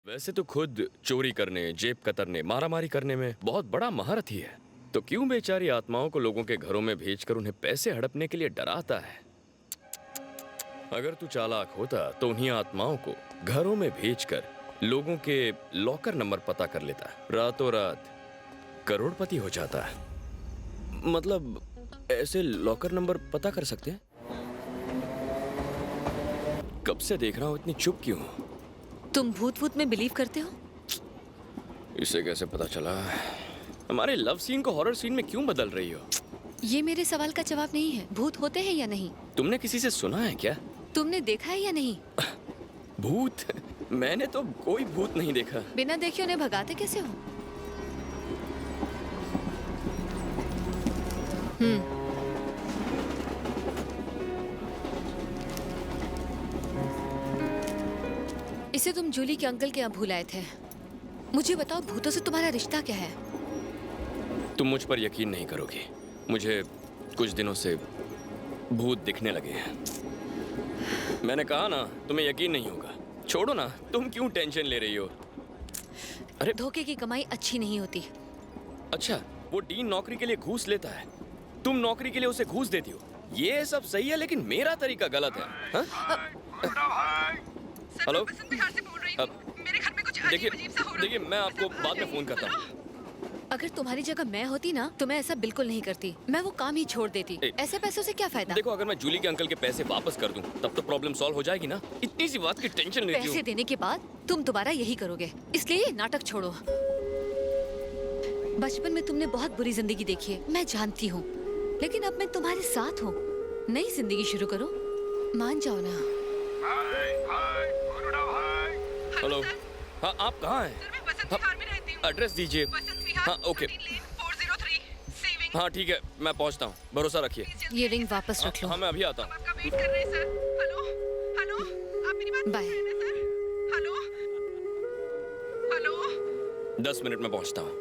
वैसे तो खुद चोरी करने, जेब कतरने, मारामारी करने में बहुत बड़ा महारथी है, तो क्यों बेचारी आत्माओं को लोगों के घरों में भेजकर उन्हें पैसे हड़पने के लिए डराता है? अगर तू चालाक होता तो उन्हीं आत्माओं को घरों में भेजकर लोगों के लॉकर नंबर पता कर लेता, रातों रात करोड़पति हो जाता। मतलब ऐसे लॉकर नंबर पता कर सकते हैं? कब से देख रहा हूं, इतनी चुप क्यों हो? तुम भूत में बिलीव करते हो? इसे कैसे पता चला? हमारे लव सीन को हॉरर सीन में क्यों बदल रही हो? ये मेरे सवाल का जवाब नहीं है। भूत होते हैं या नहीं? तुमने किसी से सुना है क्या? तुमने देखा है या नहीं? भूत? मैंने तो कोई भूत नहीं देखा। बिना देखे उन्हें भगाते कैसे हो? इसे तुम जूली के अंकल के यहाँ भूल आए थे। मुझे बताओ, भूतों से तुम्हारा रिश्ता क्या है? तुम मुझ पर यकीन नहीं करोगी। मुझे कुछ दिनों से भूत दिखने लगे हैं। मैंने कहा ना, तुम्हें यकीन नहीं होगा। छोड़ो ना, तुम क्यों टेंशन ले रही हो? अरे धोखे की कमाई अच्छी नहीं होती। अच्छा, वो डीन नौकरी के लिए घूस लेता है, तुम नौकरी के लिए उसे घूस देती हो। ये सब सही है, लेकिन मेरा तरीका गलत है। हेलो, देखिए मैं आपको बाद में फोन करता हूँ। अगर तुम्हारी जगह मैं होती ना तो मैं ऐसा बिल्कुल नहीं करती। मैं वो काम ही छोड़ देती। ऐसे पैसों से क्या फायदा? देखो, अगर मैं जूली के अंकल के पैसे वापस कर दूं, तब तो प्रॉब्लम सॉल्व हो जाएगी ना। इतनी सी बात की टेंशन लेती हो। पैसे देने के बाद तुम दोबारा यही करोगे, इसलिए ये नाटक छोड़ो। बचपन में तुमने बहुत बुरी जिंदगी देखी है, मैं जानती हूँ, लेकिन अब मैं तुम्हारे साथ हूँ। नई जिंदगी शुरू करो, मान जाओ ना। हेलो, हाँ आप कहाँ हैं? एड्रेस दीजिए। हाँ ओके, हाँ ठीक है, मैं पहुँचता हूँ, भरोसा रखिए। ये रिंग वापस रख लो। हाँ मैं अभी आता हूँ। बाय। 10 मिनट में पहुँचता हूँ।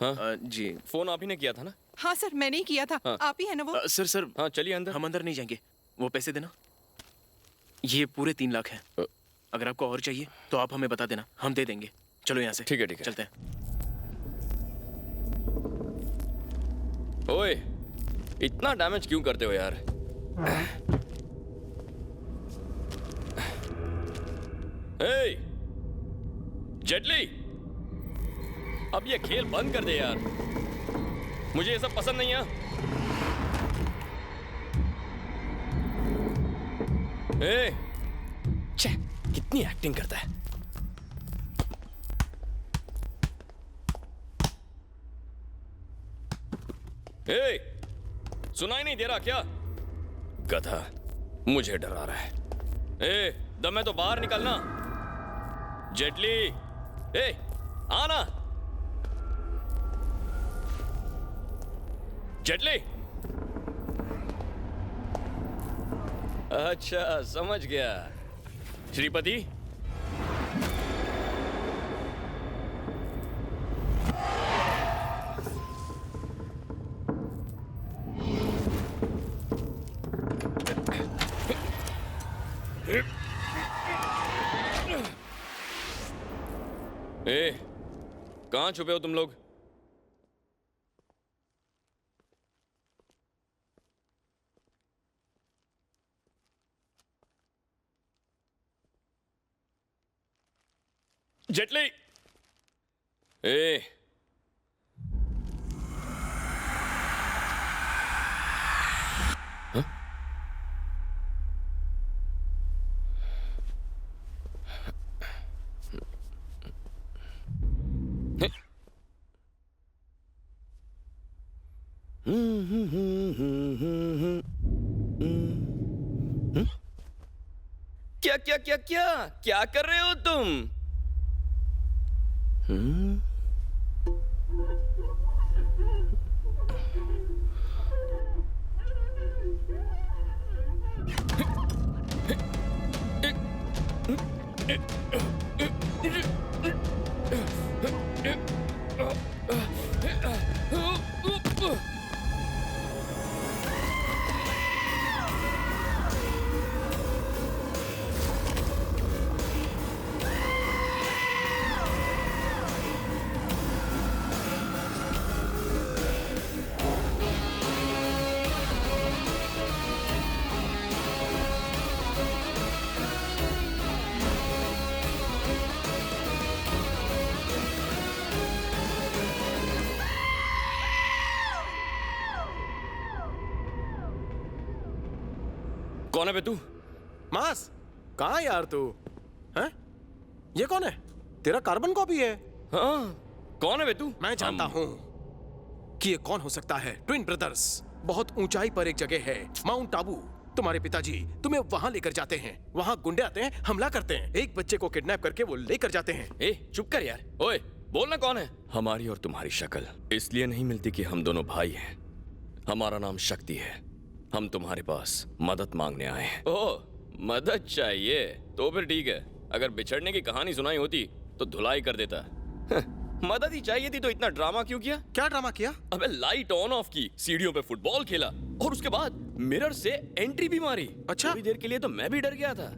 हाँ जी। फोन आप ही ने किया था ना? हाँ सर, मैंने ही किया था। हाँ। आप ही है ना वो? सर हाँ चलिए अंदर। हम अंदर नहीं जाएंगे, वो पैसे देना। ये पूरे 3 लाख हैं। अगर आपको और चाहिए तो आप हमें बता देना, हम दे देंगे। चलो यहाँ से। ठीक है ठीक है, चलते हैं। ओए, इतना डैमेज क्यों करते हो यार? हे, जेटली, अब ये खेल बंद कर दे यार। मुझे ये सब पसंद नहीं है। ए, छे, कितनी एक्टिंग करता है। ए, सुनाई नहीं दे रहा क्या? गधा, मुझे डरा रहा है। ए, दम है तो बाहर निकलना। जेटली, ए, आना। जेटली। अच्छा, समझ गया। श्रीपति, ए, कहां छुपे हो तुम लोग? जेटली, ए, हाँ? क्या क्या क्या क्या क्या कर रहे हो तुम? कौन है बे तू? मास, कहाँ यार तू? हैं? ये कौन है? तेरा कार्बन कॉपी है। हाँ, कौन है बे तू? मैं जानता हूँ कि ये कौन हो सकता है। Twin brothers. बहुत ऊंचाई पर एक जगह है, माउंट टाबू। तुम्हारे पिताजी तुम्हें वहां लेकर जाते हैं। वहां गुंडे आते हैं, हमला करते हैं, एक बच्चे को किडनैप करके वो लेकर जाते हैं। ए, चुप कर यार। ओए, बोलना कौन है? हमारी और तुम्हारी शक्ल इसलिए नहीं मिलती कि हम दोनों भाई हैं। हमारा नाम शक्ति है। हम तुम्हारे पास मदद मांगने आए हैं। ओह, मदद चाहिए? तो फिर ठीक है। अगर बिछड़ने की कहानी सुनाई होती तो धुलाई कर देता। मदद ही चाहिए थी तो इतना ड्रामा क्यों किया? क्या ड्रामा किया? अबे लाइट ऑन ऑफ की, सीढ़ियों पे फुटबॉल खेला और उसके बाद मिरर से एंट्री भी मारी। अच्छा। थोड़ी देर के लिए तो मैं भी डर गया था।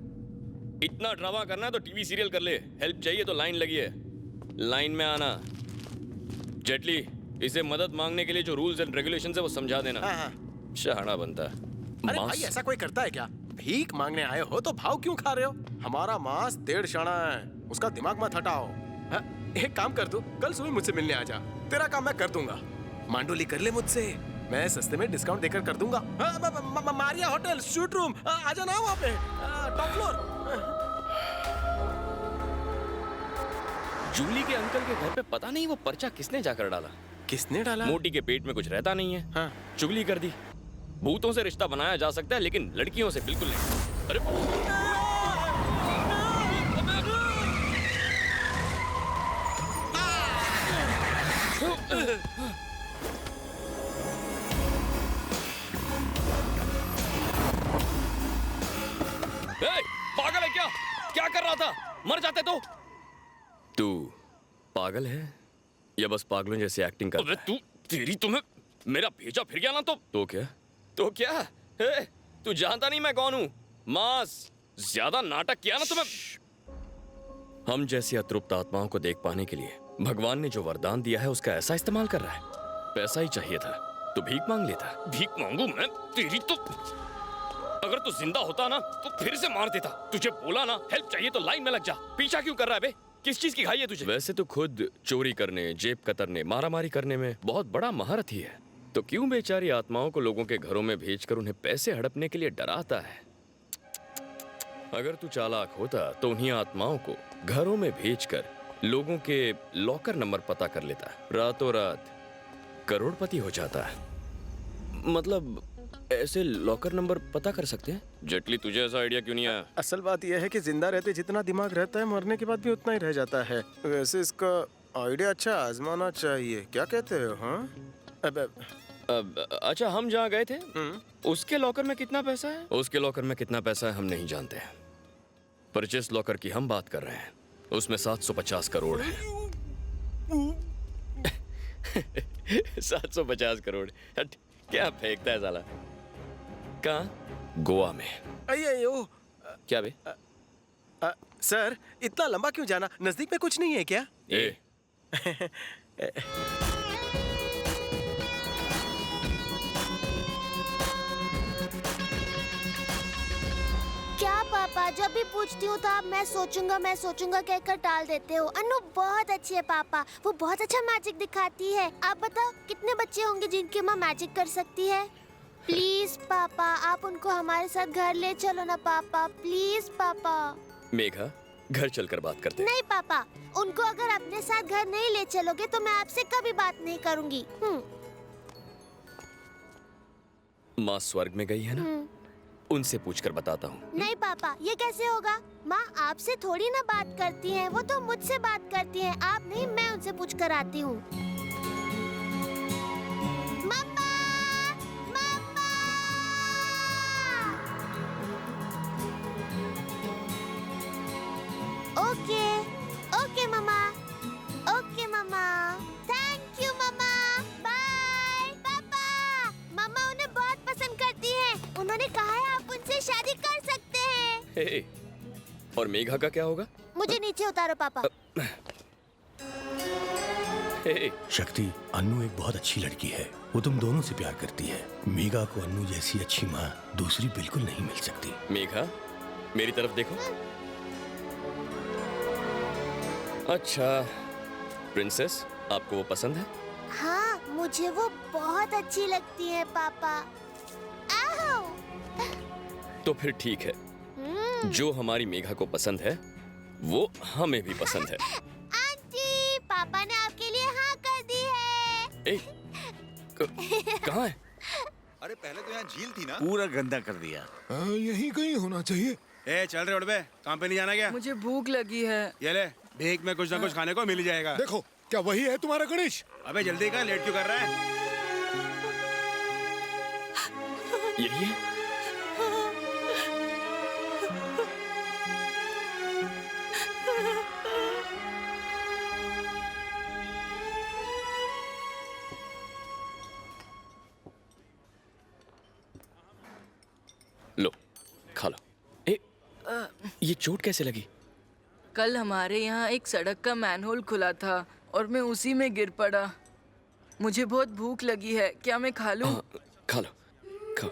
इतना ड्रामा करना है तो टीवी सीरियल कर ले। हेल्प चाहिए तो लाइन लगी है, लाइन में आना। जेटली, इसे मदद मांगने के लिए जो रूल्स एंड रेगुलेशंस है वो समझा देना। हाँ। शहाना बनता है। अरे भाई, ऐसा कोई करता है क्या? भीख मांगने आए हो तो भाव क्यों खा रहे हो? हमारा मांस 1.5 शाना है, उसका दिमाग मत हटाओ। हाँ? एक काम कर दो, कल सुबह मुझसे मिलने आ जा। तेरा काम मैं कर दूंगा। मांडोली कर ले मुझसे, मैं सस्ते में डिस्काउंट देकर कर दूंगा। मारिया होटल, शूट रूम, आजा ना वहाँ पे, टॉप फ्लोर। जूली के अंकल के घर पे पता नहीं वो पर्चा किसने जाकर डाला। किसने डाला? मोटी के पेट में कुछ रहता नहीं है। हाँ। चुगली कर दी। भूतों से रिश्ता बनाया जा सकता है लेकिन लड़कियों से बिल्कुल नहीं। अरे ए, पागल है क्या? क्या कर रहा था? मर जाते तो। तू पागल है या बस पागलों जैसी एक्टिंग करता है? तू, तेरी तुम्हें मेरा भेजा फिर गया ना तो क्या? तो क्या? ए, तू जानता नहीं मैं कौन हूँ? मास, ज्यादा नाटक किया ना तुम्हें। हम जैसी अतृप्त आत्माओं को देख पाने के लिए भगवान ने जो वरदान दिया है उसका ऐसा इस्तेमाल कर रहा है। पैसा ही चाहिए था तो भीख मांग लेता। भीख मांगू मैं? तेरी तो, अगर तू जिंदा होता ना तो फिर से मार देता। तुझे बोला ना हेल्प चाहिए तो लाइन में लग जा। पीछा क्यों कर रहा है बे? किस चीज की खाई है तुझे? वैसे तो खुद चोरी करने, जेब कतरने, मारामारी करने में बहुत बड़ा महारथी है, तो क्यों बेचारी आत्माओं को लोगों के घरों में भेजकर उन्हें पैसे हड़पने के लिए डराता है? अगर तू चालाक होता तो उन्हीं आत्माओं को घरों में भेजकर लोगों के लॉकर नंबर पता कर लेता। रातों रात करोड़पति हो जाता है। मतलब ऐसे लॉकर नंबर पता कर सकते हैं? जेटली, तुझे ऐसा आइडिया क्यों नहीं आया? असल बात यह है कि जिंदा रहते जितना दिमाग रहता है, मरने के बाद भी उतना ही रह जाता है। वैसे इसका आइडिया अच्छा आजमाना चाहिए, क्या कहते हो? हाँ, अच्छा, हम जहाँ गए थे उसके लॉकर में कितना पैसा है? उसके लॉकर में कितना पैसा है हम नहीं जानते हैं, पर जिस लॉकर की हम बात कर रहे हैं उसमें 750 करोड़ है। 750 करोड़? हट, क्या फेंकता है साला? कहाँ? गोवा में। अयो, क्या बे? सर, इतना लंबा क्यों जाना? नजदीक में कुछ नहीं है क्या? ए, क्या पापा, जब भी पूछती हूँ तो आप मैं सोचूंगा कहकर टाल देते हो। अनु बहुत अच्छी है पापा, वो बहुत अच्छा मैजिक दिखाती है। आप बताओ कितने बच्चे होंगे जिनकी माँ मैजिक कर सकती है? प्लीज पापा, आप उनको हमारे साथ घर ले चलो ना पापा, प्लीज पापा। मेघा, घर चलकर बात करते हैं। नहीं पापा, उनको अगर अपने साथ घर नहीं ले चलोगे तो मैं आपसे कभी बात नहीं करूँगी। माँ स्वर्ग में गई है ना, उनसे पूछकर बताता हूँ। नहीं पापा, ये कैसे होगा? माँ आपसे थोड़ी ना बात करती हैं, वो तो मुझसे बात करती हैं। आप नहीं, मैं उनसे पूछ कर आती हूँ। मम्मा! मम्मा! ओके, ओके मम्मा, ओके मम्मा, थैंक यू मम्मा, बाय पापा। मम्मा उन्हें बहुत पसंद करती हैं, उन्होंने कहा है आप उनसे शादी कर सकते हैं। हे, और मेघा का क्या होगा? मुझे नीचे उतारो पापा। हे, शक्ति, अन्नू एक बहुत अच्छी लड़की है, वो तुम दोनों से प्यार करती है। मेघा को अन्नू जैसी अच्छी माँ दूसरी बिल्कुल नहीं मिल सकती। मेघा, मेरी तरफ देखो। अच्छा, प्रिंसेस, आपको वो पसंद है? हाँ, मुझे वो बहुत अच्छी लगती है पापा। आओ। तो फिर ठीक है, जो हमारी मेघा को पसंद है वो हमें भी पसंद है। आंटी, पापा ने आपके लिए हाँ कर दी है। कहाँ है? अरे पहले तो यहाँ झील थी ना। पूरा गंदा कर दिया। यहीं कहीं होना चाहिए। ए चल रहे उड़बे, काम पे नहीं जाना क्या? मुझे भूख लगी है। ये ले, भीख में कुछ ना कुछ खाने को मिल जाएगा। देखो, क्या वही है तुम्हारा गणेश? अबे जल्दी का, लेट क्यों कर रहा है? यही है? लो, खा लो। ये चोट कैसे लगी? कल हमारे यहाँ एक सड़क का मैनहोल खुला था और मैं उसी में गिर पड़ा। मुझे बहुत भूख लगी है, क्या मैं खा लूं? खा लो, खाओ।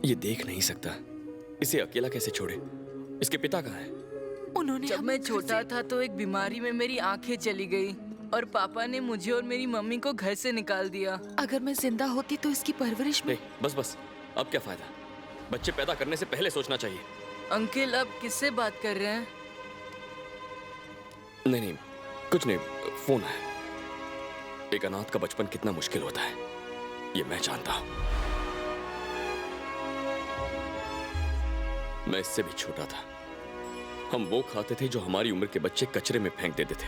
ये देख नहीं सकता, इसे अकेला कैसे छोड़े? इसके पिता कहाँ हैं? उन्होंने जब मैं छोटा था तो एक बीमारी में मेरी आंखें चली गई और पापा ने मुझे और मेरी मम्मी को घर से निकाल दिया। अगर मैं जिंदा होती तो इसकी परवरिश में। बस बस, अब क्या फायदा? बच्चे पैदा करने से पहले सोचना चाहिए। अंकल, आप किससे बात कर रहे हैं? नहीं नहीं, कुछ नहीं, फोन है। एक अनाथ का बचपन कितना मुश्किल होता है ये मैं जानता हूं। मैं इससे भी छोटा था। हम वो खाते थे जो हमारी उम्र के बच्चे कचरे में फेंक देते थे।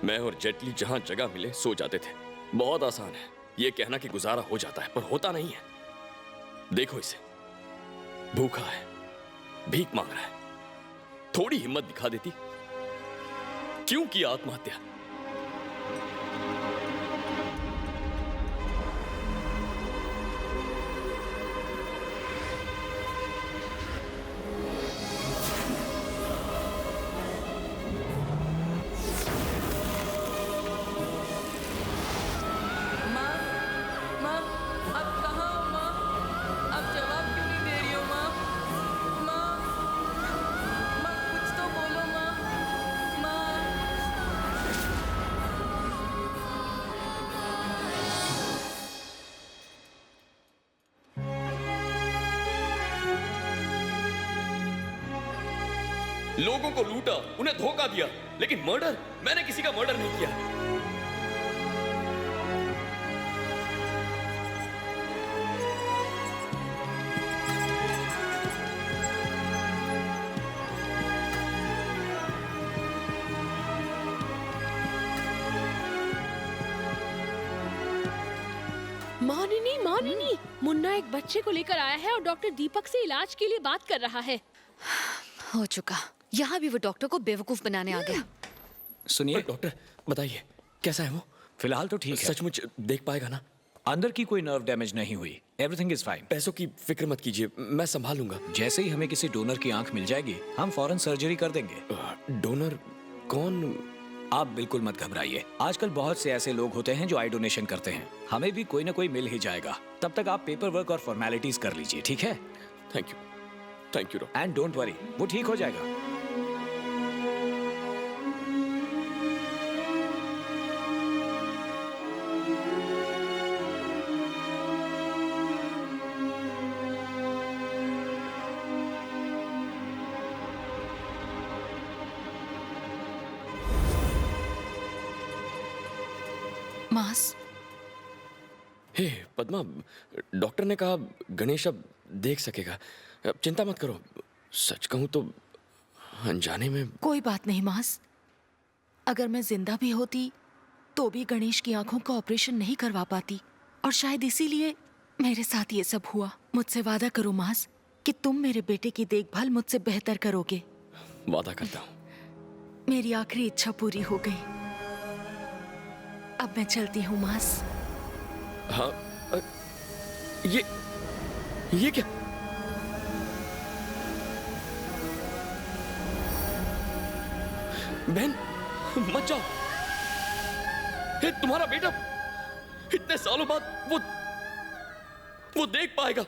मैं और जेटली जहां जगह मिले सो जाते थे। बहुत आसान है ये कहना कि गुजारा हो जाता है, पर होता नहीं है। देखो इसे, भूखा है, भीख मांग रहा है। थोड़ी हिम्मत दिखा देती। क्यों की आत्महत्या? लोगों को लूटा, उन्हें धोखा दिया, लेकिन मर्डर? मैंने किसी का मर्डर नहीं किया। मानिनी, मानिनी, मुन्ना एक बच्चे को लेकर आया है और डॉक्टर दीपक से इलाज के लिए बात कर रहा है। हो चुका। यहाँ भी वो डॉक्टर को बेवकूफ बनाने आ गया। सुनिए डॉक्टर, बताइए कैसा है वो? फिलहाल तो ठीक है। सचमुच देख पाएगा ना? अंदर की कोई नर्व डैमेज नहीं हुई। Everything is fine. पैसों की फिक्र मत कीजिए, मैं संभाल लूंगा। जैसे ही हमें किसी डोनर की आंख मिल जाएगी हम फौरन सर्जरी कर देंगे। डोनर कौन? आप बिल्कुल मत घबराइए। आजकल बहुत से ऐसे लोग होते हैं जो आई डोनेशन करते हैं। हमें भी कोई ना कोई मिल ही जाएगा। तब तक आप पेपर वर्क और फॉर्मेलिटीज कर लीजिए, ठीक है? Thank you, thank you doctor. And don't worry, वो ठीक हो जाएगा। मास। हे पद्मा, डॉक्टर ने कहा गणेश अब देख सकेगा। अब चिंता मत करो। सच कहूं तो अनजाने में। कोई बात नहीं मास, अगर मैं जिंदा भी होती तो भी गणेश की आंखों का ऑपरेशन नहीं करवा पाती, और शायद इसीलिए मेरे साथ ये सब हुआ। मुझसे वादा करो मास कि तुम मेरे बेटे की देखभाल मुझसे बेहतर करोगे। वादा करता हूं। मेरी आखिरी इच्छा पूरी हो गई। अब मैं चलती हूँ मास। हाँ, ये क्या? बहन मत जाओ। हे, तुम्हारा बेटा इतने सालों बाद वो देख पाएगा।